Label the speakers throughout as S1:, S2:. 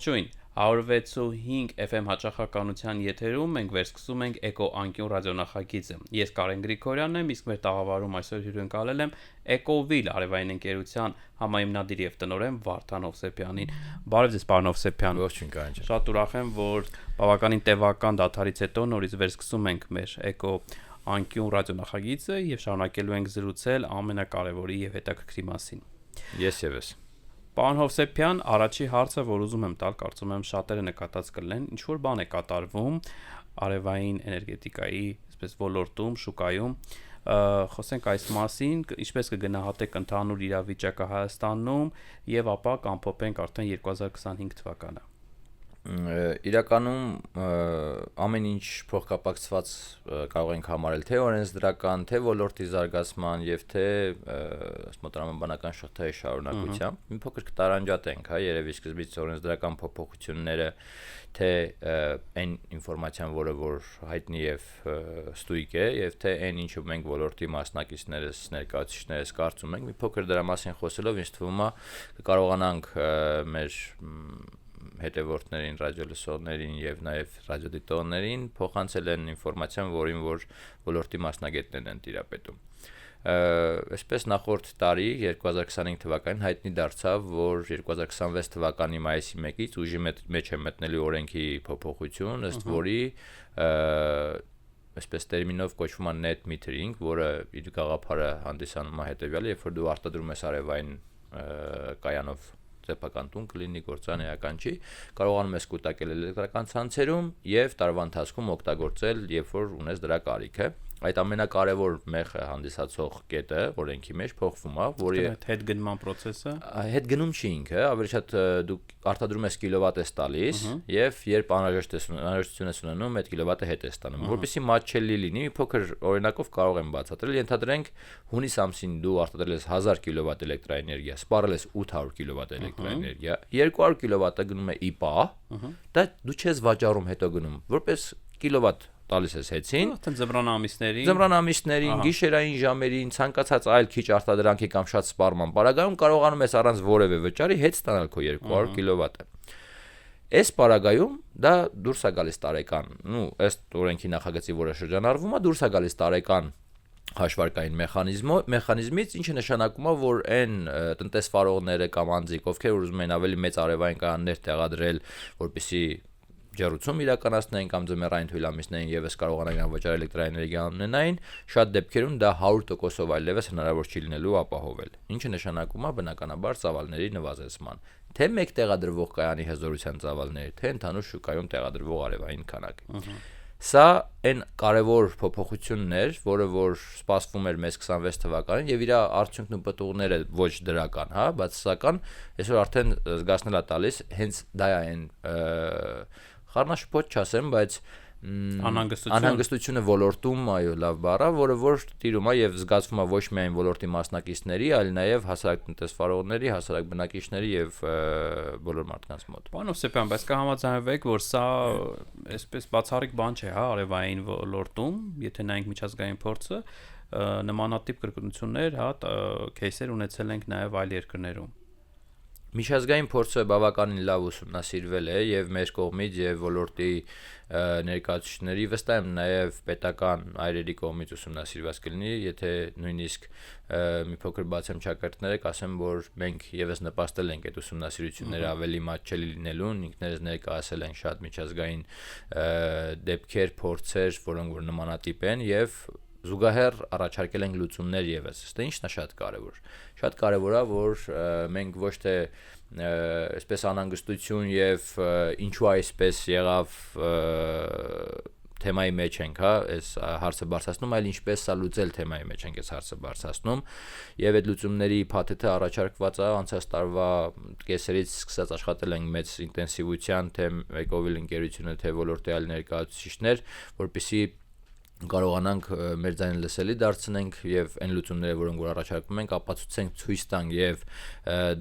S1: Ողջույն, 106.5 FM հաճախականության եթերում մենք վերսկսում ենք Էկո անկյուն ռադիոնախագիծը։ Ես Կարեն Գրիգորյանն եմ, իսկ մեր տաղավարում այսօր հյուրընկալել եմ Էկովիլ արևային ընկերության համահիմնադիր եւ տնօրեն Վարդան Հովսեփյանին։ Բարև ձեզ, պարոն Հովսեփյան։
S2: Ողջույն, Կարեն ջան։
S1: Շատ ուրախ եմ, որ բավականին տևական դադարից հետո նորից վերսկսում ենք մեր Էկո անկյուն ռադիոնախագիծը եւ շարունակելու ենք զրուցել ամենակարևորի եւ հետաքրքրի մասին։
S2: Ես եւս։
S1: Պարոն Հովսեփյան, առաջի հարցը, որ ուզում եմ տալ, կարծում եմ շատերը նկատած կլինեն, ինչ որ բան է կատարվում արևային էներգետիկայի, այսպես ոլորտում, շուկայում, խոսենք այս մասին, ինչպես կգնահատեք ընդհանուր իրավիճակը Հայաստանում եւ ապա կամփոփենք արդեն 2025 թվականը։
S2: Իրականում ամեն ինչ փոխկապակցված կարող ենք համարել թե օրենսդրական, թե ոլորտի զարգացման եւ թե տրամաբանական շղթայի շարունակությամբ։ Մի փոքր կտարանջատենք, երևի սկզբից օրենսդրական փոփոխությունները, թե այն ինֆորմացիան, որ հայտնի եւ ստույգ է, եւ թե այն ինչը մենք ոլորտի մասնակիցներս, ներկայացուցիչներս կարծում ենք, մի փոքր դրա մասին խոսելով ինձ թվում է կկարողանանք մեր հետևորդներին, ռադիոլսողներին եւ նաեւ ռադիոդիտողներին փոխանցել են ինֆորմացիան, որին որ ոլորտի մասնագետներն են տիրապետում։ Այսպես նախորդ տարի 2025 թվականին հայտնի դարձավ, որ 2026 թվականի մայիսի 1-ից ուժի մեջ է մտնելու օրենքի փոփոխություն, ըստ որի այսպես տերմինով կոչվում է net metering, որը իր գաղափարը հանդիսանում է հետեւյալը, երբ որ դու արտադրում ես արևային կայանով ծեփական տուն կլինի, գործանեական չի, կարողանում ես կուտակել էլեկտրական ցանցերում եւ տարվա ընթացքում օգտագործել, երբ որ ունես դրա կարիքը։ Այդ ամենակարևոր մեխը հանդիսացող կետը օրենքի մեջ փոխվում է, որի
S1: հետգնման process-ը
S2: հետգնում չի ինքը, ավելի շատ դու արտադրում ես կիլովատ ես տալիս եւ երբ անհրաժեշտություն ես ունենում, այդ կիլովատը հետ ես տանում, որպեսզի մատչելի լինի, մի փոքր օրինակով կարող եմ բացատրել, ենթադրենք հունիս ամսին դու արտադրել ես 1000 կիլովատ էլեկտրաէներգիա, սպառել ես 800 կիլովատ էլեկտրաէներգիա, 200 կիլովատը գնում է ԻՊԱ, դա դու չես վաճառում հետո գնում, որպես կիլովատ տալիս ես հեցին, ձմռանամիսներին, գիշերային ժամերին, ցանկացած այլ քիչ արտադրանքի կամ շատ սպառման պարագայում կարողանում ես առանց որևէ վճարի հետ ստանալ քո 200 կիլովատը։ Այս պարագայում դա դուրս է գալիս տարեկան, ըստ օրենքի նախագծի, որը շրջանառվում է, դուրս է գալիս տարեկան հաշվարկային մեխանիզմից, ինչը նշանակում է, որ այն տնտեսվարողները կամ անձիկ, ովքեր ուզում են ավելի մեծ արևային կայաններ տեղադրել, որպեսզի ջեռուցում իրականացնեն կամ ձմեռային թույլամիսներին եւս կարողանան անվճար էլեկտրաէներգիա ունենային, շատ դեպքերում դա 100%-ով այլևս հնարավոր չի լինելու ապահովել, ինչը նշանակում է բնականաբար ծավալների նվազեցման, թե մեկ տեղադրվող կայանի հզորության ծավալները, թե ընդհանուր շուկայում տեղադրվող արևային քանակը։ Սա այն կարևոր փոփոխությունն էր, որը որ սպասվում էր մեզ 26 թվականին եւ իր արդյունքն ու պտուղները ոչ դրական, բացասական, այսօր արդեն զգացնել է տալիս, հենց դա է այն խառնաշփոթ չասեմ, բայց անհանգստությունը ոլորտում, այո, լավ բառ է, որը որ տիրում է եւ զգացվում է ոչ միայն ոլորտի մասնակիցների, այլ նաեւ հասարակ տնտեսվարողների, հասարակ բնակիչների եւ բոլոր մարդկանց մոտ։
S1: Պարոն Հովսեփյան, բայց կհամաձայնվեք, որ սա այսպես բացառիկ բան չէ, արևային ոլորտում, եթե նայենք միջազգային փորձը, նմանատիպ կրկնություններ, кейսեր ունեցել ենք նաեւ այլ երկրներում։
S2: Միջազգային փորձը բավականին լավ ուսումնասիրվել է եւ մեր կողմից եւ ոլորտի ներկայացուցիչների, վստահ եմ նաեւ պետական այրերի կողմից ուսումնասիրված կլինի, եթե նույնիսկ մի փոքր բացեմ ճակատները, կասեմ, որ մենք եւս նպաստել ենք այդ ուսումնասիրությունները ավելի մատչելի լինելուն, ինքներս ներկայացել ենք շատ միջազգային դեպքեր, փորձեր, որոնք որ նմանատիպ են եւ զուգահեռ առաջարկել ենք լուծումներ եւս։ Դա ինչն է շատ կարեւոր։ Շատ կարեւոր է, որ մենք ոչ թե այսպես անհանգստություն եւ ինչու այսպես եղավ թեմայի մեջ ենք, այս հարցը բարձրացնում, այլ ինչպես սա լուծել թեմայի մեջ ենք այս հարցը բարձրացնում եւ այդ լուծումների փաթեթը առաջարկված է անցած տարվա կեսերից սկսած աշխատել ենք մեծ ինտենսիվության թե Էկովիլ ընկերությունը, թե ոլորտի այլ ներկայացուցիչներ, որպեսզի կարողանանք մեր ձայնը լսելի դարձնենք եւ այն լուծումները, որոնք որ առաջարկում ենք, ապացուցենք, ցույց տանք եւ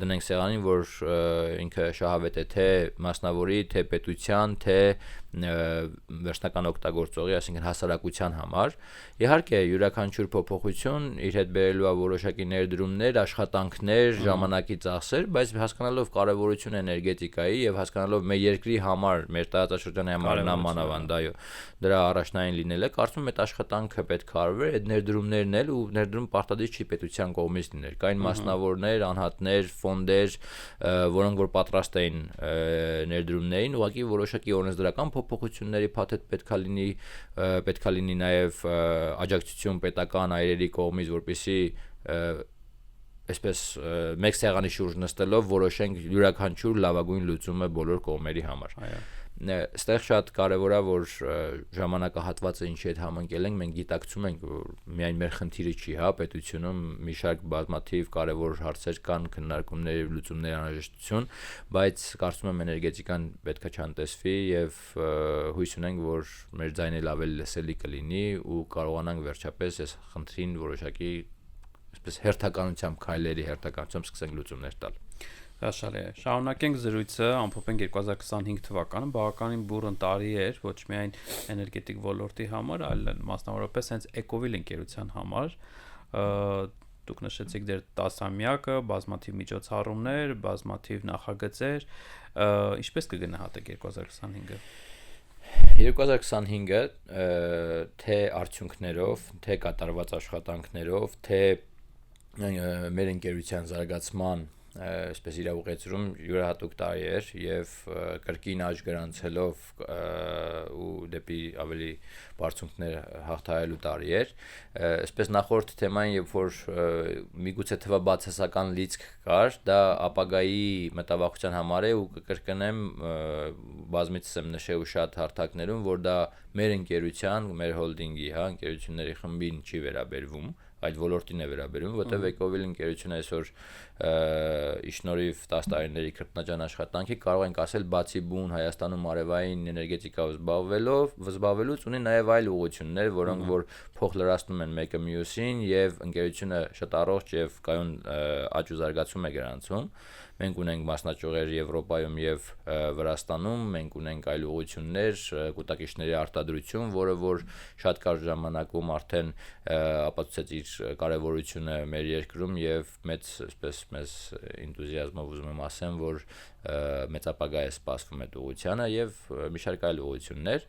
S2: դնենք սեղանին, որ ինքը շահավետ է թե մասնավորի, թե պետության, թե վերջնական օգտագործողի, այսինքն հասարակության համար։ Իհարկե, յուրաքանչյուր փոփոխություն իր հետ բերելու է որոշակի ներդրումներ, աշխատանքներ, ժամանակի ծախսեր, բայց հասկանալով կարևորությունը էներգետիկայի եւ հասկանալով մեր երկրի համար, մեր տարածաշրջանի համար նամանավանդ, այո, դրա առաջնային լինելը, կարծում եմ այդ աշխատանքը պետք է արվեր, այդ ներդրումներն էլ ու ներդրում պարտադիր չի պետության կողմից լինել։ Կային մասնավորներ, անհատներ, ֆոնդեր, որոնք որ պատրաստ էին ներդրումներին, ուղղակի որոշակի օրենսդրական փոփոխությունների փաթեթ պետք է լինի նաև աջակցություն պետական այրերի կողմից, որպեսզի այսպես մեկ սեղանի շուրջ նստելով որոշենք յուրաքանչյուր լավագույն լուծումը բոլոր կողմերի համար։ Այստեղ շատ կարևոր է, որ ժամանակահատվածը ինչի հետ համընկել ենք, մենք գիտակցում ենք, որ միայն մեր խնդիրը չի, հա, պետությունում մի շարք բազմաթիվ կարևոր հարցեր կան, քննարկումներ եւ լուծումների անհրաժեշտություն, բայց կարծում եմ էներգետիկան պետք է չանտեսվի եւ հույս ունենք, որ մեր ձայնը ավելի լսելի կլինի ու կարողանանք վերջապես այս խնդրին որոշակի այսպես հերթականությամբ քայլերի հերթականությամբ սկսենք լուծումներ տալ։
S1: Հաշալի է։ Շարունակենք զրույցը, ամփոփենք 2025 թվականը, բավականին բուռն տարի էր ոչ միայն էներգետիկ ոլորտի համար, այլ մասնավորապես հենց Էկովիլ ընկերության համար։ Դուք նշեցիք դեր 10-ամյակը, բազմաթիվ միջոցառումներ, բազմաթիվ նախագծեր, ինչպես կգնահատեք 2025-ը։
S2: 2025-ը թե արդյունքներով, թե կատարված աշխատանքներով, թե մեր ընկերության զարգացման այսպես իրավուղեցրում յուրահատուկ տարի էր եւ կրկին աճ գրանցելով ու դեպի ավելի բարձունքներ հաղթահարելու տարի էր։ Այսպես նախորդ թեմային, երբ որ միգուցե թվա բացասական լիցք կար, դա ապագայի մտավախության համար է ու կկրկնեմ, բազմիցս եմ նշել ու շատ հարթակներում, որ դա մեր ընկերության, մեր հոլդինգի, հա, ընկերությունների խմբին չի վերաբերվում, այդ ոլորտին է վերաբերում, որտեղ Էկովիլ ընկերությունը այսօր իշնորհիվ 10 տարիների քրտնաջան աշխատանքի կարող ենք ասել բացի բուն Հայաստանում արևային էներգետիկայով զբաղվելուց ունի նաև այլ ուղղություններ, որոնք որ փոխ լրացնում են մեկը մյուսին եւ ընկերությունը շատ առողջ եւ կայուն աճ ու զարգացում է գրանցում։ Մենք ունենք մասնաճյուղեր Եվրոպայում եւ Վրաստանում, մենք ունենք այլ ուղղություններ, կուտակիչների արտադրություն, որը որ շատ կարճ ժամանակում արդեն ապացուցեց իր կարևորությունը մեր երկրում եւ մեծ, այսպես մեծ էնտուզիազմով ուզում եմ ասեմ, որ մեծ ապագա է սպասվում այդ ուղղությանը եւ մի շարք այլ ուղղություններ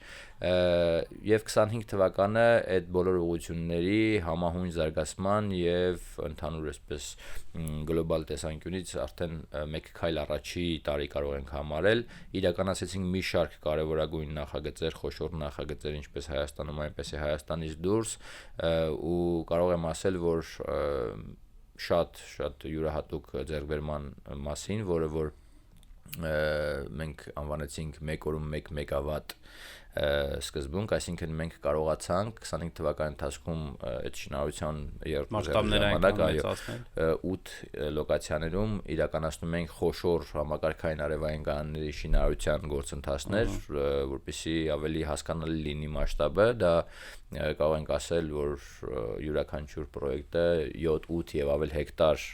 S2: եւ 25 թվականը այդ բոլոր ուղղությունների համահունչ զարգացման եւ ընդհանուր այսպես գլոբալ տեսանկյունից արդեն մեկ քայլ առաջի տարի կարող ենք համարել, իրականացեցինք մի շարք կարևորագույն նախագծեր, խոշոր նախագծեր ինչպես Հայաստանում, այնպես է Հայաստանից դուրս ու կարող եմ ասել, որ շատ յուրահատուկ ձեռքբերման մասին, որը որ մենք անվանեցինք 1 օրում 1 մեգավատ սկզբունք, այսինքն մենք կարողացանք 25 թվականի ընթացքում այդ շինարարության ժամանակ 8 լոկացիաներում իրականացնում ենք խոշոր համակարգային արևային կանոնների շինարարության գործընթացներ, որպեսզի ավելի հասկանալի լինի մասշտաբը, դա կարող ենք ասել, որ յուրաքանչյուր պրոյեկտը 7-8 եւ ավել հեկտար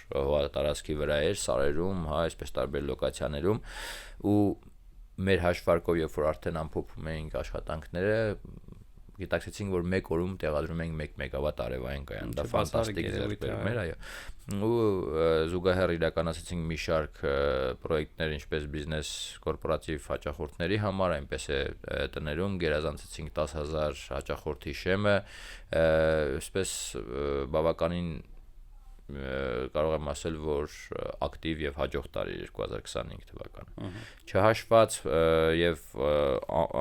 S2: տարածքի վրա էր, սարերում, հա, այսպես տարբեր լոկացիաներում ու մեր հաշվարկով, երբ որ արդեն ամփոփում էինք աշխատանքները, գիտակցեցինք, որ 1 օրում տեղադրում ենք 1 մեգավատ արևային կայան, դա ֆանտաստիկ ձեռքբերում էր, այո։ Ու զուգահեռ իրականացրեցինք մի շարք պրոյեկտներ, ինչպես բիզնես կորպորատիվ հաճախորդների համար, այնպես է տներում գերազանցեցինք 10,000 հաճախորդի շեմը, այսպես բավականին կարող եմ ասել, որ ակտիվ եւ հաջող տարի 2025 թվականը։ Չհաշված եւ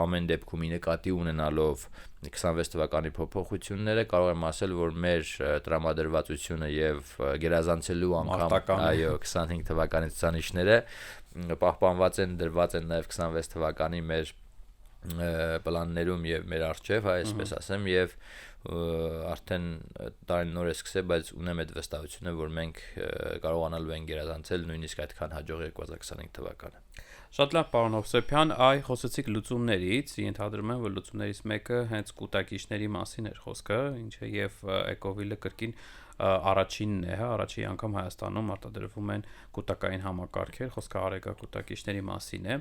S2: ամեն դեպքում նկատի ունենալով 26 թվականի փոփոխությունները, կարող եմ ասել, որ մեր տրամադրվածությունը եւ գերազանցելու անգամ, այո, 25 թվականի ցուցանիշները պահպանված են, դրված են նաեւ 26 թվականի մեր պլաններում եւ մեր արժեվ, այսպես ասեմ, եւ արդեն տարին նոր է սկսել, բայց ունեմ այդ վստահությունը, որ մենք կարողանալու ենք գերազանցել նույնիսկ այդքան հաջող 2025 թվականը։
S1: Շատ լավ, պարոն Հովսեփյան, այ խոսեցիք լուծումներից, ենթադրում եմ, որ լուծումներից մեկը հենց կուտակիչների մասին էր խոսքը, ինչը եւ Էկովիլը կրկին առաջինն է, հա, առաջի անգամ Հայաստանում արտադրվում են կուտակային համակարգեր, խոսքը արեգա կուտակիչների մասին է։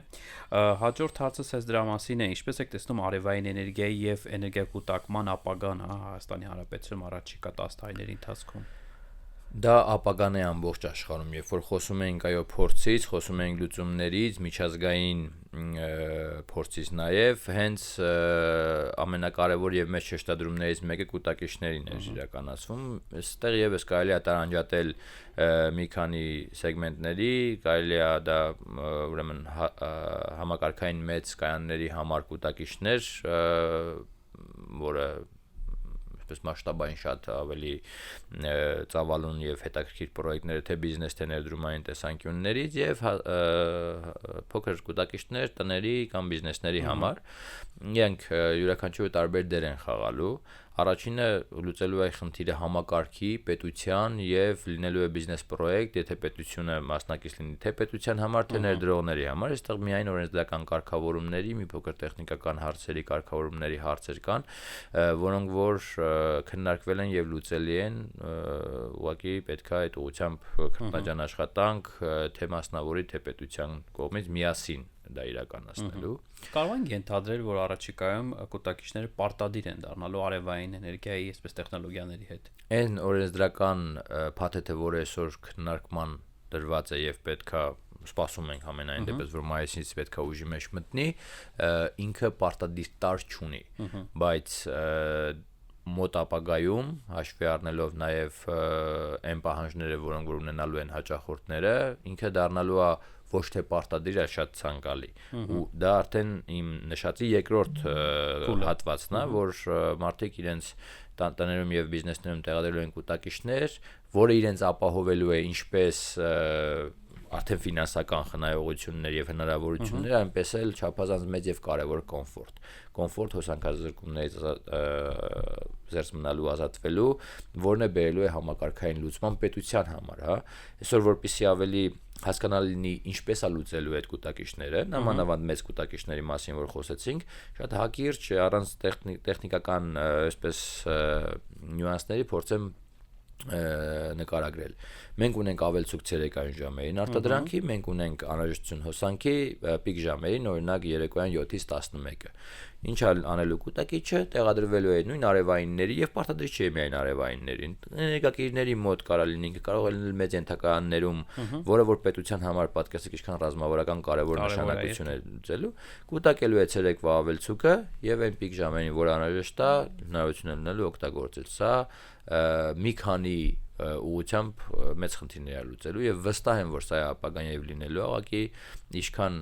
S1: Հաջորդ հարցս հենց դրա մասին է, ինչպես եք տեսնում արևային էներգիայի եւ էներգակուտակման ապագան, հա, Հայաստանի Հանրապետությունում առաջիկա 10 տարիների ընթացքում։
S2: Դա ապագան է ամբողջ աշխարհում, երբ որ խոսում ենք այո փորձից, խոսում ենք լուծումներից, միջազգային փորձից նաև հենց ամենակարևոր եւ մեծ շեշտադրումներից մեկը կուտակիչներին է իրականացվում։ Այստեղ եւս կարելի է տարանջատել մի քանի սեգմենտների, կարելի է դա ուրեմն համակարգային մեծ կայանների համար կուտակիչներ, որը այսպես մասշտաբային շատ ավելի ծավալուն եւ հետաքրքիր պրոյեկտներ թե բիզնես թե ներդրումային տեսանկյուններից եւ փոքր կուտակիչներ տների կամ բիզնեսների համար իրենք յուրաքանչյուրը տարբեր դեր են խաղալու առաջինը լուծելու է խնդիրը համակարգի, պետության եւ լինելու է բիզնես պրոյեկտ, եթե պետությունը մասնակից լինի թե պետության համար, թե ներդրողների համար, այստեղ միայն օրենսդրական կարգավորումների, մի փոքր տեխնիկական հարցերի կարգավորումների հարցեր կան, որոնք որ քննարկվել են եւ լուծելի են, ուղղակի պետք է այդ ուղղությամբ քննադատ աշխատանք, թե մասնավորի, թե պետության կողմից միասին դա իրականացնելու։
S1: Կարող ենք ենթադրել, որ առաջիկայում կուտակիչները պարտադիր են դառնալու արևային էներգիայի այսպես տեխնոլոգիաների հետ։
S2: Այն օրենսդրական փաթեթը, որը այսօր քննարկման դրված է եւ պետքա սպասում ենք ամենայն դեպս, որ մայիսից պետքա ուժի մեջ մտնի, ինքը պարտադիր տար չունի, բայց մոտ ապագայում հաշվի առնելով նաև այն պահանջները, որոնք որ ունենալու են հաճախորդները, ինքը դառնալու է ոչ թե պարտադիր, այլ շատ ցանկալի։ Ու դա արդեն իմ նշածի երկրորդ հատվածն է, որ մարդիկ իրենց տաներում եւ բիզնեսներում տեղադրելու են կուտակիչներ, որը իրենց ապահովելու է ինչպես արդեն ֆինանսական խնայողություններ եւ հնարավորություններ, այնպես էլ չափազանց մեծ եւ կարեւոր կոմֆորտ հոսանքազրկումներից զերծ մնալու ազատվելու, որն է բերելու է համակարգային լուծման պետության համար, հա։ Այսօր որպեսզի ավելի հասկանալի լինի ինչպես է լուծելու այդ կուտակիչները, նամանավանդ մեծ կուտակիչների մասին որ խոսեցինք, շատ հակիրճ առանց տեխնիկական այսպես նյուանսների փորձեմ նկարագրել։ Մենք ունենք ավելցուկ ցերեկային ժամերին արտադրանքի, մենք ունենք անհրաժեշտություն հոսանքի պիկ ժամերին, օրինակ երեկոյան 7-ից 11-ը։ Ինչ անելու կուտակիչը տեղադրվելու է նույն արևայինների եւ պարտադիր չէ միայն արևայիններին։ Ներկայացիների մոտ կարա լինի, կարող է լինել մեծ ենթականներում, որը որ պետության համար պատկերացեք ինչքան ռազմավարական կարևոր նշանակություն է լուծելու, կուտակելու է ցերեկվա ավելցուկը եւ այն պիկ ժամերին, որ անհրաժեշտ է, հնարավորություն ունենալու օգտագործել։ Սա մի քանի ուղղությամբ մեծ խնդիրներ է լուծելու եւ վստահ եմ որ սա ապագան եւ լինելու աղակի ինչքան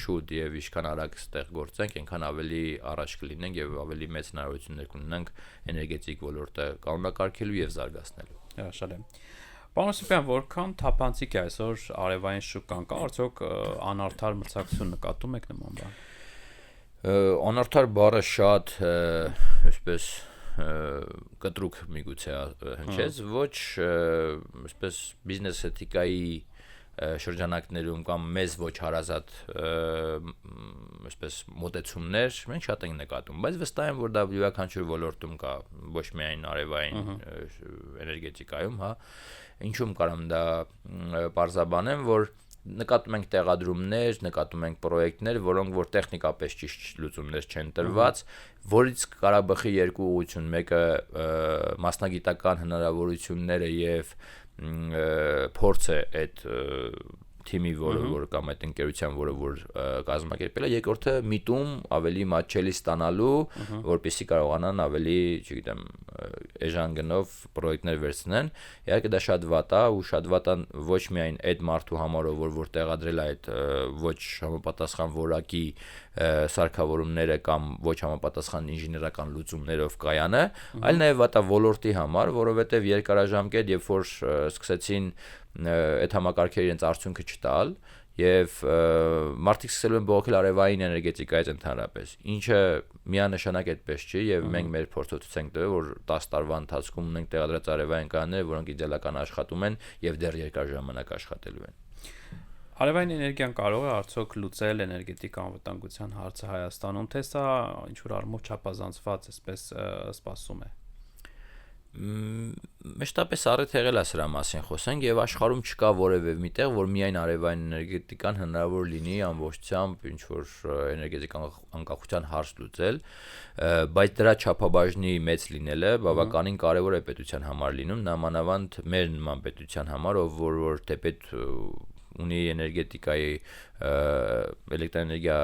S2: շուտ եւ ինչքան արագ ստեղ գործենք այնքան ավելի առաջ կլինենք եւ ավելի մեծ հնարավորություններ կունենանք էներգետիկ ոլորտը կանոնակարգելու եւ զարգացնելու։
S1: Շատ է։ Պարոն Հովսեփյան, որքան թափանցիկ է այսօր արևային շուկան, կա արդյոք անարդար մրցակցություն նկատում եք նման բան։
S2: Անարդար բառը շատ այսպես կտրուկ միգուցե հնչեց, ոչ այսպես բիզնես էթիկայի շրջանակներում կամ մեզ ոչ հարազատ այսպես մոտեցումներ մենք շատ ենք նկատում, բայց վստահ եմ որ դա յուրաքանչյուր ոլորտում կա, ոչ միայն արևային էներգետիկայում, հա, ինչու՞մ կարամ դա պարզաբանեմ, որ նկատում ենք տեղադրումներ, նկատում ենք պրոյեկտներ, որոնք որ տեխնիկապես ճիշտ լուծումներ չեն տրված, որից կարա բխի երկու ուղղություն, մեկը մասնագիտական հնարավորությունները եւ փորձը այդ թիմի, որը կամ այդ ընկերության, որը որ կազմակերպել է, երկրորդը միտում ավելի մատչելի ստանալու, որպեսզի կարողանան ավելի, չգիտեմ, էժան գնով պրոյեկտներ վերցնեն։ Իհարկե դա շատ վատ է ու շատ վատ է ոչ միայն այդ մարդու համար, որ տեղադրել է այդ ոչ համապատասխան որակի սարքավորումները կամ ոչ համապատասխան ինժեներական լուծումներով կայանը, այլ նաև վատ է ոլորտի համար, որովհետև երկարաժամկետ երբ որ սկսեցին այդ համակարգերը իրենց արդյունքը չտալ եւ մարդիկ սկսելու են բողոքել արևային էներգետիկայից ընդհանրապես, ինչը միանշանակ այդպես չի եւ մենք մեր փորձով ցույց ենք տվել, որ 10 տարվա ընթացքում ունենք տեղադրած արևային կանոններ, որոնք իդեալական աշխատում են եւ դեռ երկար ժամանակ աշխատելու են։
S1: Արևային էներգիան կարող է արդյոք լուծել էներգետիկ անվտանգության հարցը Հայաստանում, թե սա ինչ-որ առումով չափազանցված էսպես սպասում է։
S2: Մեջտապես առիթ եղել է սրա մասին խոսենք եւ աշխարհում չկա որևէ միտեղ, որ միայն արևային էներգետիկան հնարավոր լինի ամբողջությամբ ինչ որ էներգետիկ անկախության հարց լուծել, բայց դրա չափաբաժնի մեծ լինելը բավականին կարեւոր է պետության համար լինում, նամանավանդ մեր նման պետության համար, որ թեպետ ունի էներգետիկայի էլեկտրաէներգիա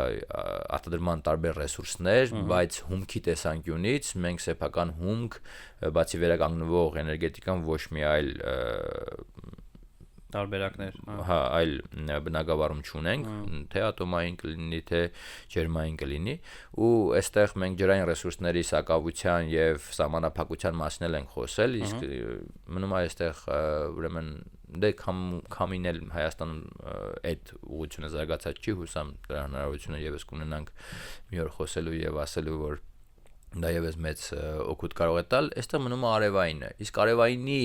S2: արտադրման տարբեր ռեսուրսներ, բայց հումքի տեսանկյունից մենք սեփական հումք բացի վերականգնվող էներգետիկան ոչ մի այլ
S1: տարբերակներ,
S2: հա, այլ բնագավառում չունենք, թե ատոմային կլինի, թե ջերմային կլինի, ու այստեղ մենք ջրային ռեսուրսների սակավության եւ սահմանափակության մասին ենք խոսել, իսկ մնում է այստեղ ուրեմն դե քամին էլ Հայաստանում այդ ուղղությունը զարգացած չի, հուսամ դրա հնարավորությունը եւս կունենանք մի օր խոսելու եւ ասելու, որ դա եւս մեծ օգուտ կարող է տալ, այստեղ մնում է արևայինը, իսկ արևայինի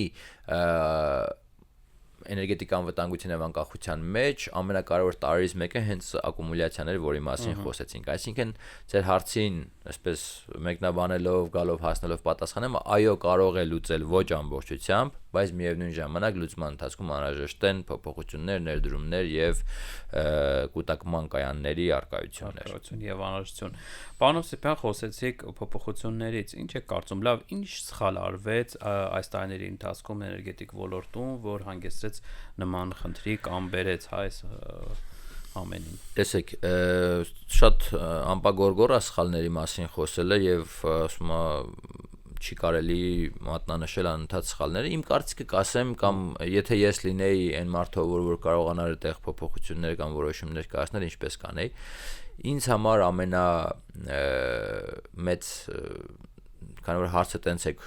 S2: էներգետիկ անվտանգության եւ անկախության մեջ ամենակարևոր տարրերից մեկը հենց ակումուլյացիաներ, որի մասին խոսեցինք, այսինքն ձեր հարցին այսպես մեկնաբանելով, գալով հասնելով պատասխանեմ, այո, կարող է լուծել ոչ ամբողջությամբ, բայց միևնույն ժամանակ լուծման ընթացքում անհրաժեշտ են փոփոխություններ, ներդրումներ եւ կուտակման կայանների արկայություններ։
S1: Եվ անհրաժեշտություն։ Պարոն Սեփյան, խոսեցիք փոփոխություններից, ինչ է կարծում, լավ, ինչ սխալ արվեց այս տարիների ընթացքում էներգետիկ ոլորտում, որ հանգեցրեց նման խնդրի կամ բերեց այս ամենին։
S2: Տեսեք, շատ անպագորգոր է սխալների մասին խոսելը եւ ասում չի կարելի մատնանշել անընդհատ սխալները։ Իմ կարծիքը կասեմ, կամ եթե ես լինեի այն մարդը, որ կարողանար այդտեղ փոփոխություններ կամ որոշումներ կայացնել, ինչպես կանեի, ինձ համար մեծ քանի որ հարցը տենց եք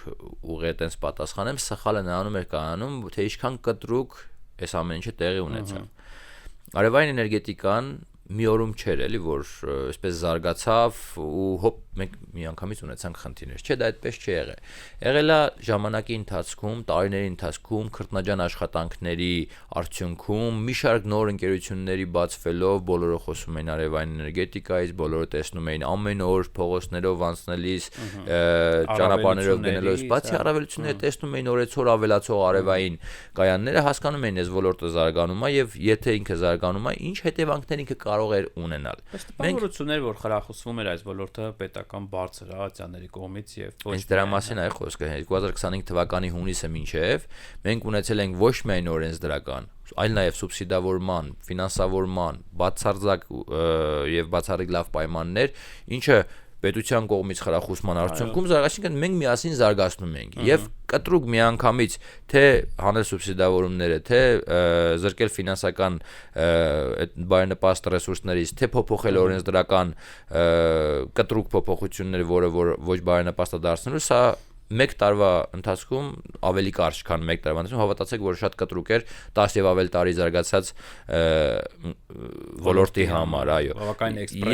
S2: ուղիղ տենց պատասխանեմ, սխալը նրանում էր կայանում, թե ինչքան կտրուկ այս ամեն ինչը տեղի ունեցավ։ Արևային էներգետիկան մի օրում չէր էլի, որ այսպես զարգացավ ու հոպ մենք միանգամից ունեցանք խնդիրներ։ Չէ, դա այդպես չի եղել։ Եղել է ժամանակի ընթացքում, տարիների ընթացքում քրտնաջան աշխատանքների արդյունքում մի շարք նոր ընկերությունների բացվելով, բոլորը խոսում էին արևային էներգետիկայից, բոլորը տեսնում էին ամեն օր փողոցներով անցնելիս, ճանապարհներով գնելուց, բացի առավելությունները տեսնում էին օրեցօր ավելացող արևային կայանները, հասկանում էին, այս ոլորտը զարգանում է եւ եթե ինքը զարգանում է, ինչ հետևանքներ ինքը կարող էր ունենալ։
S1: Մենք որ խրախուսվում էր այս ոլորտը պետական բարձր ացիաների կողմից եւ ոչ
S2: դրա մասին այ խոսքը 2025 թվականի հունիսը մինչեւ մենք ունեցել ենք ոչ միայն օրենսդրական, այլ նաեւ սուբսիդավորման, ֆինանսավորման, բացարձակ եւ բացառիկ լավ պայմաններ, ինչը պետության կողմից խրախուսման արդյունքում զարգացինք, մենք միասին զարգացնում ենք եւ կտրուկ միանգամից թե հանել սուբսիդավորումները, թե զրկել ֆինանսական այդ բարենպաստ ռեսուրսներից, թե փոփոխել օրենսդրական կտրուկ փոփոխություններ, որը ոչ բարենպաստ է դարձնելու, սա մեկ տարվա ընթացքում ավելի կարճ, քան մեկ տարվա ընթացքում, հավատացեք, որ շատ կտրուկ էր 10 եւ ավել տարի զարգացած ոլորտի համար, այո։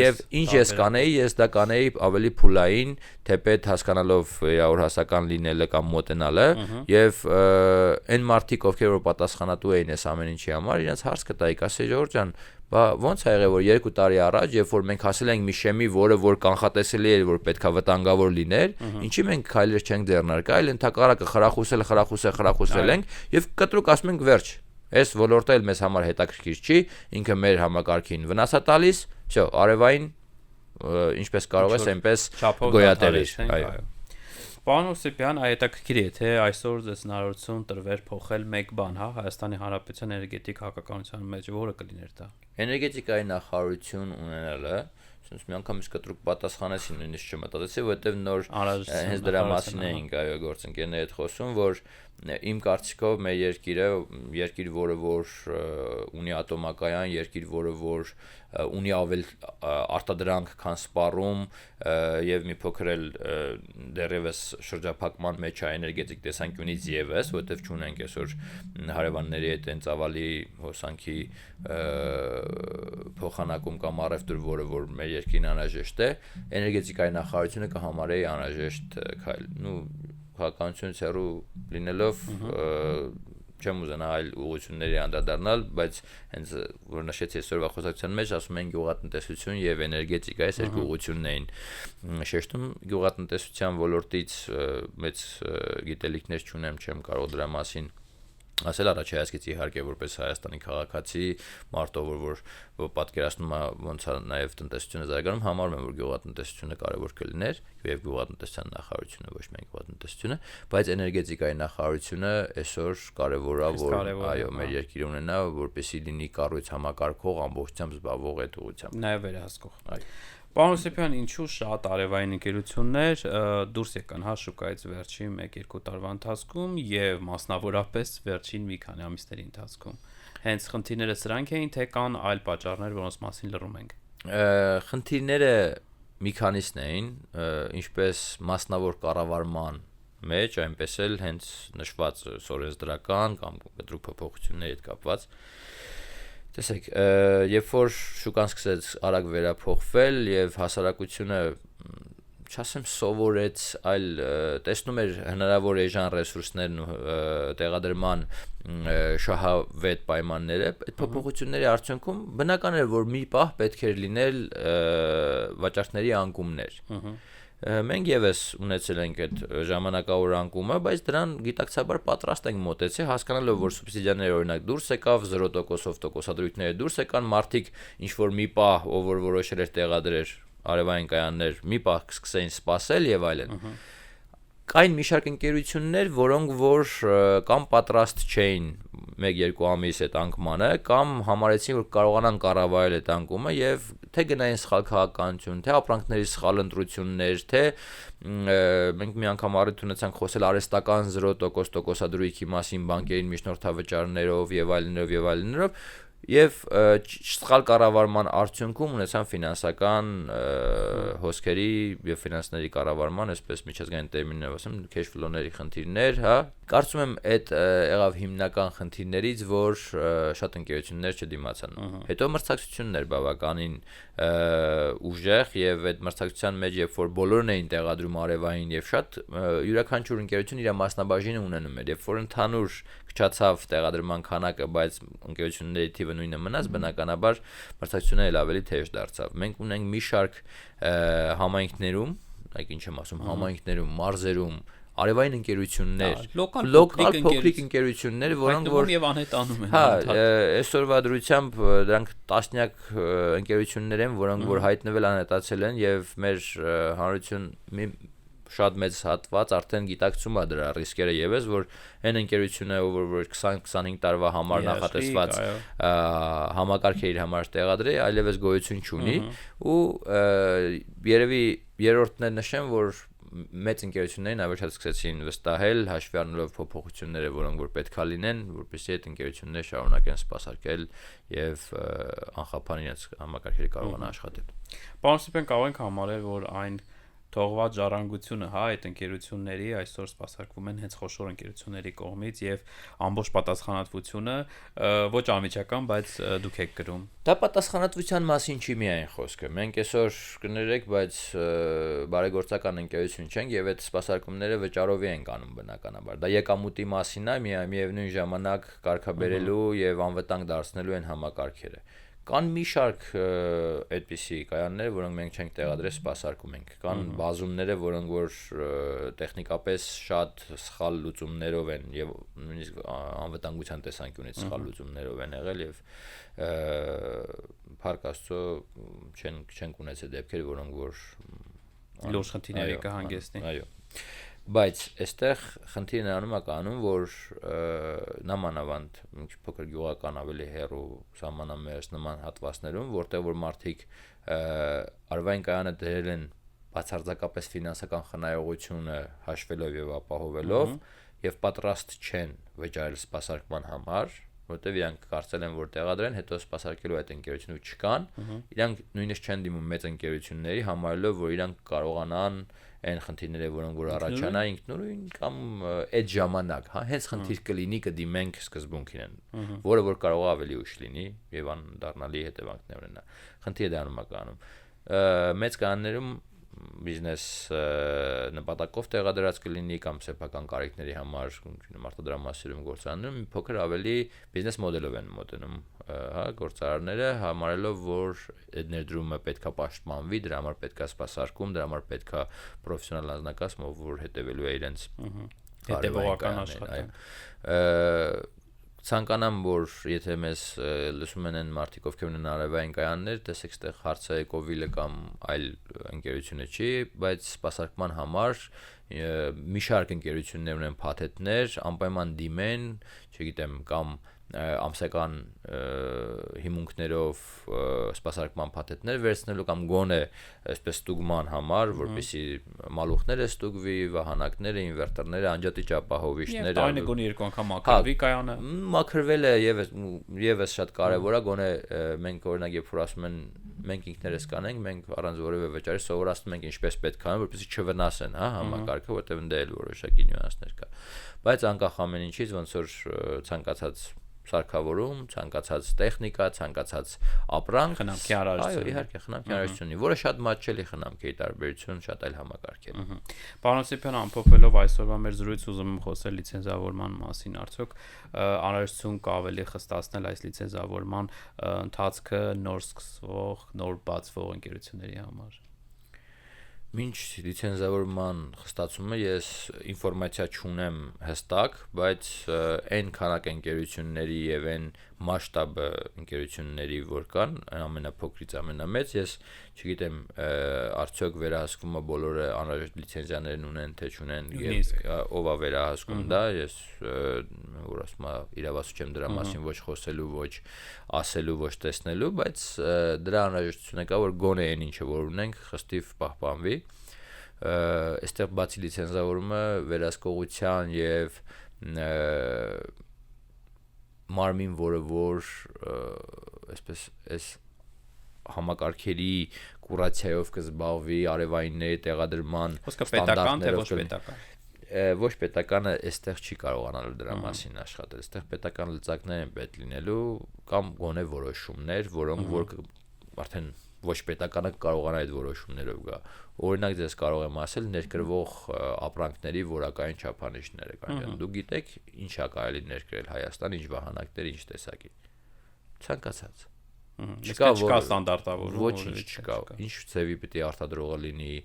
S2: Եվ ինչ ես կանեի, ես դա կանեի ավելի փուլային, թեպետ հասկանալով իրավահասական լինելը կամ մոտենալը, եւ այն մարդիկ, ովքեր որ պատասխանատու էին այս ամեն ինչի համար, իրենց հարց կտայիք, ասեի Ժորժ ջան, բա ոնց է եղել, որ 2 տարի առաջ, երբ որ մենք հասել ենք մի շեմի, որ կանխատեսելի էր, որ պետքա վտանգավոր լիներ, ինչի մենք քայլեր չենք ձեռնարկել, այլ ընդհակառակը խրախուսել ենք եւ կտրուկ ասում ենք վերջ։ Այս ոլորտը էլ մեզ համար հետաքրքիր չի, ինքը մեր համակարգին վնաս է տալիս, всё, արևային ինչպես կարող ես, այնպես գոյատևիր, այո։
S1: Պարոն Սեփյան, հետաքրքիր է, թե այսօր ձեզ հնարավորություն տրվեր փոխել մեկ բան, հա, Հայաստանի Հանրապետության էներգետիկ հակականության մեջ, որը կլիներ դա։
S2: Էներգետիկայի նախարարություն ունենալը, ասես մի անգամ իսկ կտրուկ պատասխանեցին, նույնիսկ չմտածեցի, որովհետև նոր հենց դրա մասին էինք այո գործընկերների հետ խոսում, որ իմ կարծիքով մեր երկիր, որը որ ունի ատոմակայան, երկիր, որը որ ունի ավել արտադրանք, քան սպառում եւ մի փոքր էլ դեռևս շրջափակման մեջ է էներգետիկ տեսանկյունից եւս, որովհետեւ չունենք այսօր հարևանների հետ այն ծավալի հոսանքի փոխանակում կամ առևտուր, որը որ մեր երկրին անհրաժեշտ է, էներգետիկայի նախարարությունը կհամարեի անհրաժեշտ քայլ։ Քաղաքականությունից հեռու լինելով չեմ ուզենա այլ ուղղությունների անդրադառնալ, բայց հենց որ նշեցի այսօրվա խոսակցության մեջ ասում են գյուղատնտեսություն եւ էներգետիկա, այս երկու ուղղությունն էին շեշտում գյուղատնտեսության ոլորտից մեծ գիտելիքներ չունեմ, չեմ կարող դրա մասին ասել առաջ հայացքից իհարկե որպես Հայաստանի քաղաքացի մարդով որ պատկերացնում է ոնց է նաև տնտեսությունը զարգանում համարում եմ որ գյուղատնտեսությունը կարևոր կլիներ եւ գյուղատնտեսության նախարարությունը ոչ միայն գյուղատնտեսությունը բայց էներգետիկայի նախարարությունը այսօր կարևոր է որ այո մեր երկիրը ունենա որպեսզի լինի կառույց համակարգող ամբողջությամբ զբաղվող այդ ուղղությամբ
S1: նաև վերահսկող այո Պարոն Հովսեփյան, ինչու շատ արևային ընկերություններ դուրս եկան շուկայից վերջին 1-2 տարվա ընթացքում եւ մասնավորապես վերջին մի քանի ամիսների ընթացքում։ Հենց խնդիրները սրանք էին, թե կան այլ պատճառներ, որոնց մասին լռում ենք։
S2: Խնդիրները մի քանիսն էին, ինչպես մասնավոր կառավարման մեջ, այնպես էլ հենց նշված սորենսդրական կամ կտրուկ փոփոխությունների հետ կապված Տեսեք, երբ որ շուկան սկսեց արագ վերափոխվել եւ հասարակությունը չասեմ սովորեց, այլ տեսնում էր հնարավոր էժան ռեսուրսներն ու տեղադրման շահավետ պայմանները, այդ փոփոխությունների արդյունքում բնական էր, որ մի պահ պետք էր լինել վաճառքների անկումներ։ Մենք եւս ունեցել ենք այդ ժամանակավոր անկումը, բայց դրան գիտակցաբար պատրաստ ենք մոտեցել, հասկանալով որ սուբսիդիաները օրինակ դուրս եկավ 0%-ով տոկոսադրույքները դուրս եկան, մարդիկ ինչ որ մի պահ ով որ որոշել էր տեղադրել արևային կայաններ, մի պահ սկսեին սպասել եւ այլն։ Կային մի շարք ընկերություններ, որոնք որ կամ պատրաստ չէին 1-2 ամիս այդ անկմանը, կամ համարեցին որ կարողանան կառավարել այդ անկումը եւ թե գնային սխալ քաղաքականություն, թե ապրանքների սխալ ընտրություններ, թե մենք մի անգամ առիթ ունեցանք խոսել արհեստական 0% տոկոսադրույքի մասին բանկերին միջնորդավճարներով եւ այլներով Եվ սխալ կառավարման արդյունքում ունեցան ֆինանսական հոսքերի եւ ֆինանսների կառավարման, այսպես միջազգային տերմիններով ասեմ, cash flow-ների խնդիրներ, հա։ Կարծում եմ այդ եղավ հիմնական խնդիրներից, որ շատ ընկերություններ չդիմացան։ Հետո մրցակցություններ բավականին ուժեղ եւ այդ մրցակցության մեջ երբ որ բոլորն էին տեղադրում արևային եւ շատ յուրաքանչյուր ընկերություն իր մասնաբաժինը ունենում էր, երբ որ ընդհանուր քչացավ տեղադրման քանակը, բայց ընկերությունների թիվը նույնը մնաց, բնականաբար մրցակցությունը էլ ավելի թեժ դարձավ։ Մենք ունենք մի շարք համայնքներում, այդ ինչ եմ ասում, համայնքներում, մարզերում արևային ընկերություններ, լոկալ փոքրիկ ընկերություններ, որոնք որ
S1: եւ անհետանում են։
S2: Հա, այսօրվա դրությամբ դրանք տասնյակ ընկերություններ են, որոնք որ հայտնվել անհետացել են եւ մեր հանրություն շատ մեծ հատված արդեն գիտակցում է դրա ռիսկերը եւս որ այն ընկերությունը որ 20-25 տարվա համար նախատեսված համակարգը իր համար տեղադրի այլևս գոյություն չունի ու երևի երրորդն է նշեմ որ մեծ ընկերություններին ավելի շատ սկսեցին վստահել հաշվի առնելով փոփոխությունները որոնք որ պետքա լինեն որպեսզի այդ ընկերությունները շարունակեն սպասարկել եւ անխափան իրենց համակարգերը կարողանան աշխատել։
S1: Պարոն Հովսեփյան կարող ենք համարել որ այն թողված ժառանգությունը, հա, այդ ընկերությունների այսօր սպասարկվում են հենց խոշոր ընկերությունների կողմից եւ ամբողջ պատասխանատվությունը ոչ անմիջական, բայց դուք եք կրում։
S2: Դա պատասխանատվության մասին չի միայն խոսքը։ Մենք այսօր կներեք, բայց բարեգործական ընկերություն չենք եւ այդ սպասարկումները վճարովի են անում բնականաբար։ Դա եկամուտի մասին է, միևնույն ժամանակ կարգաբերելու եւ անվտանգ դարձնելու են համակարգերը։ Կան մի շարք այդպիսի կայաններ, որոնք մենք չենք տեղադրել, սպասարկում ենք։ Կան բազումները, որոնք որ տեխնիկապես շատ սխալ լուծումներով են եւ նույնիսկ անվտանգության տեսանկյունից սխալ լուծումներով են եղել եւ Փառք Աստծո չենք ունեցել դեպքեր, որոնք որ
S1: լուրջ խնդիրների կհանգեցնի։
S2: Այո։ Բայց այստեղ խնդիրն նրանում է կանում, որ նամանավանդ ինչ փոքր գյուղական ավելի հեռու սահմանամերձ նման հատվածներում, որտեղ որ մարդիկ արվային կայանը դրել են բացարձակապես ֆինանսական խնայողությունը հաշվելով եւ ապահովելով եւ պատրաստ չեն վճարել սպասարկման համար, որտեղ իրանք կարծել են որ տեղադրեն, հետո սպասարկելու այդ ընկերությունը չկան, իրանք նույնիսկ չեն դիմում մեծ ընկերությունների համարելով որ իրանք կարողանան այն խնդիրները, որոնք որ առաջանա ինքնուրույն կամ այդ ժամանակ, հա, հենց խնդիր կլինի կդիմենք սկզբունքին, որը որ կարող է ավելի ուշ լինի եւ անդառնալի հետևանքներ ունենա։ Խնդիրը դառնում է կանում։ Մեծ կանաններում բիզնես նպատակով տեղադրած կլինի կամ սեփական կարիքների համար արտադրամասերում գործարաններում մի փոքր ավելի բիզնես մոդելով են մոտենում, հա, գործարանները համարելով, որ այդ ներդրումը պետքա պաշտպանվի, դրա համար պետքա սպասարկում, դրա համար պետքա պրոֆեսիոնալ անձնակազմ, որ հետևելու է իրենց
S1: հետևողական աշխատանք։
S2: Ցանկանամ, որ եթե մեզ լսում են մարդիկ, ովքեր ունեն արևային կայաններ, տեսեք, այստեղ հարցը Էկովիլը կամ այլ ընկերությունը չի, բայց սպասարկման համար մի շարք ընկերություններ ունեն փաթեթներ, անպայման դիմեն, չգիտեմ, կամ ամսական հիմունքներով սպասարկման փաթեթներ վերցնելու կամ գոնե այսպես ստուգման համար, որպեսզի մալուխները ստուգվի, վահանակները, ինվերտորները, անջատիչ ապահովիչները,
S1: այն գոնե 2 անգամ մաքրվի կայանը։
S2: Մաքրվել է եւս շատ կարեւոր է, գոնե մենք օրինակ երբ որ ասում են մենք ինքներս կանենք, մենք առանց որևէ վճարի սովորացնում ենք ինչպես պետք է, որպեսզի չվնասեն, հա, համակարգը, որտեղ դե էլ որոշակի նյուանսներ կա։ Բայց անկախ ամեն ինչից ոնց որ ցանկացած սարքավորում, ցանկացած տեխնիկա, ցանկացած ապրանք,
S1: խնամքի հարարություն։
S2: Այո, իհարկե, խնամքի հարարություն ունի, որը շատ մատչելի խնամքի տարբերություն շատ այլ համակարգերի։
S1: Պարոն Սիփյան, ամփոփելով այսօրվա մեր զրույցը ուզում եմ խոսել լիցենզավորման մասին, արդյոք անհրաժեշտություն կա ավելի խստացնել այս լիցենզավորման ընթացքը նոր սկսվող, նոր բացվող ընկերությունների համար։
S2: Մինչ լիցենզավորման խստացումը ես ինֆորմացիա չունեմ հստակ, բայց այն քանակ ընկերությունների եւ այն մասշտաբը ընկերությունների, որ կան, ամենափոքրից ամենամեծ, ես չգիտեմ, արդյոք վերահսկումը բոլորը անհրաժեշտ լիցենզիաներն ունեն, թե չունեն, ով է վերահսկում դա, ես որ ասում եմ, իրավասու չեմ դրա մասին ոչ խոսելու, ոչ ասելու, ոչ տեսնելու, բայց դրա անհրաժեշտությունը կա, որ գոնե այն ինչը որ ունենք, խստիվ պահպանվի։ Այստեղ բացի լիցենզավորումը վերահսկողության եւ մարմին, որը որ այսպես այս համակարգերի կուրացիայով կզբաղվի, արևայինների տեղադրման
S1: ստանդարտներով,
S2: ոչ պետականը այստեղ չի կարողանալու դրա մասին աշխատել։ Այստեղ պետական լծակներ են պետք լինելու կամ գոնե որոշումներ, որոնք որ արդեն ոչ պետականը կարողանա այդ որոշումներով գա։ Օրինակ ձեզ կարող եմ ասել ներկրվող ապրանքների որակային չափանիշները կան։ Դուք գիտեք ինչ է կարելի ներկրել Հայաստան, ինչ վահանակներ, ինչ տեսակի։ Ցանկացած։
S1: Չկա ստանդարտավորում,
S2: ոչինչ չկա։ Ինչ ծևի պիտի արտադրողը լինի,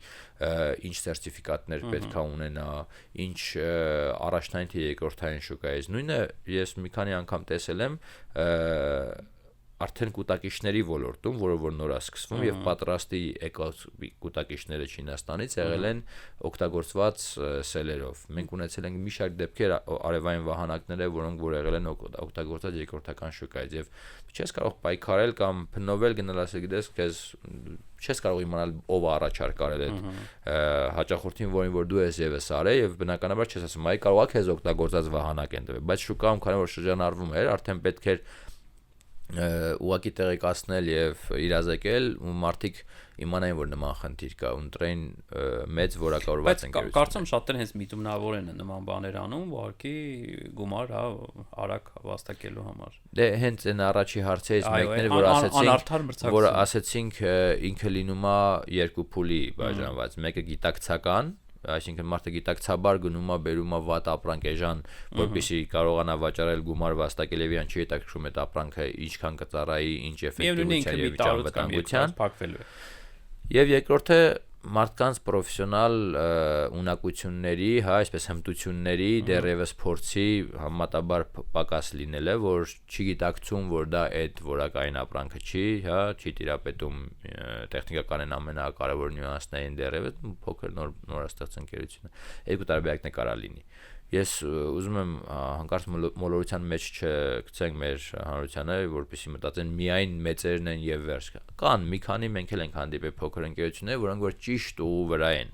S2: ինչ սերտիֆիկատներ պետք է ունենա, ինչ առաջնային թե երկրորդային շուկայից։ Նույնը ես մի քանի անգամ տեսել եմ արդեն կուտակիչների ոլորտում, որը որ նոր է սկսվում եւ պատրաստի կուտակիչները Չինաստանից եղել են օգտագործված սելերով։ Մենք ունեցել ենք մի շարք դեպքեր արևային վահանակները, որոնք որ եղել են օգտագործած երկրորդական շուկայից եւ չես կարող պայքարել կամ փնովել գնալ ասել գիտես քեզ չես կարող իմանալ ով առաջարկ արել այդ հաճախորդին, որին որ դու ես եւս արել եւ բնականաբար չես ասում այ կարող է քեզ օգտագործած վահանակ են տվել, բայց շուկայում քանի որ շրջանառվում էր, արդեն պետք էր ուղղակի տեղեկացնել եւ իրազեկել ու մարդիկ իմանային որ նման խնդիր կա ունտրեն մեծ որակավորված
S1: ընկերություն։ Բայց կարծում շատերն հենց միտումնավոր են նման բաներ անում, ուղղակի գումար, հա, արագ վաստակելու համար։
S2: Դե հենց այն առաջի հարցերից մեկն էր, որ ասեցինք ինքը լինում է երկու փուլի բաժանված, մեկը գիտակցական, այսինքն մարդը գիտակցաբար գնում է բերում է վատ ապրանք էժան, որպեսզի կարողանա վաճառել գումար վաստակել եւ իրան չի հետաքրքրում այդ ապրանքը ինչքան կծառայի, ինչ էֆեկտիվության եւ անվտանգության։ Եվ երկրորդը մարդկանց պրոֆեսիոնալ ունակությունների, հա, այսպես հմտությունների դեռևս փորձի համատաբար պակաս լինելը, որ չգիտակցում, որ դա այդ որակային ապրանքը չի, հա, չի տիրապետում տեխնիկական են ամենակարևոր նյուանսներին դեռևս փոքր նորաստեղծ ընկերությունը։ Երկու տարբերակն է կարա լինի։ Ես ուզում եմ հանկարծ մոլորության մեջ չգցենք մեր հանրությանը, որպեսզի մտածեն միայն մեծերն են եւ վերջ։ Կան մի քանի մենք էլ ենք հանդիպել փոքր ընկերություններ, որոնք որ ճիշտ ու վրա են,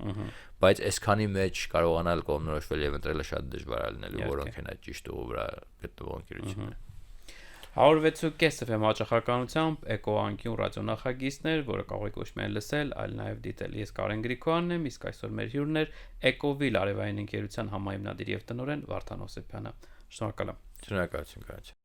S2: բայց այսքանի մեջ կարողանալ կողմնորոշվել եւ ընտրելը շատ դժվար է լինելու, որոնք են այդ ճիշտ ու վրա գտնվող ընկերությունները։
S1: 106.5 FM հաճախականությամբ էկոանկյուն ռադիոնախագիծներ, որը կարող եք ոչ միայն լսել, այլ նաև դիտել։ Ես Կարեն Գրիգորյանն եմ, իսկ այսօր մեր հյուրն էր Էկովիլ արևային ընկերության համահիմնադիր եւ տնօրեն Վարդան Օսեփյանը։ Շնորհակալ եմ։
S2: Շնորհակալություն, Կարեն։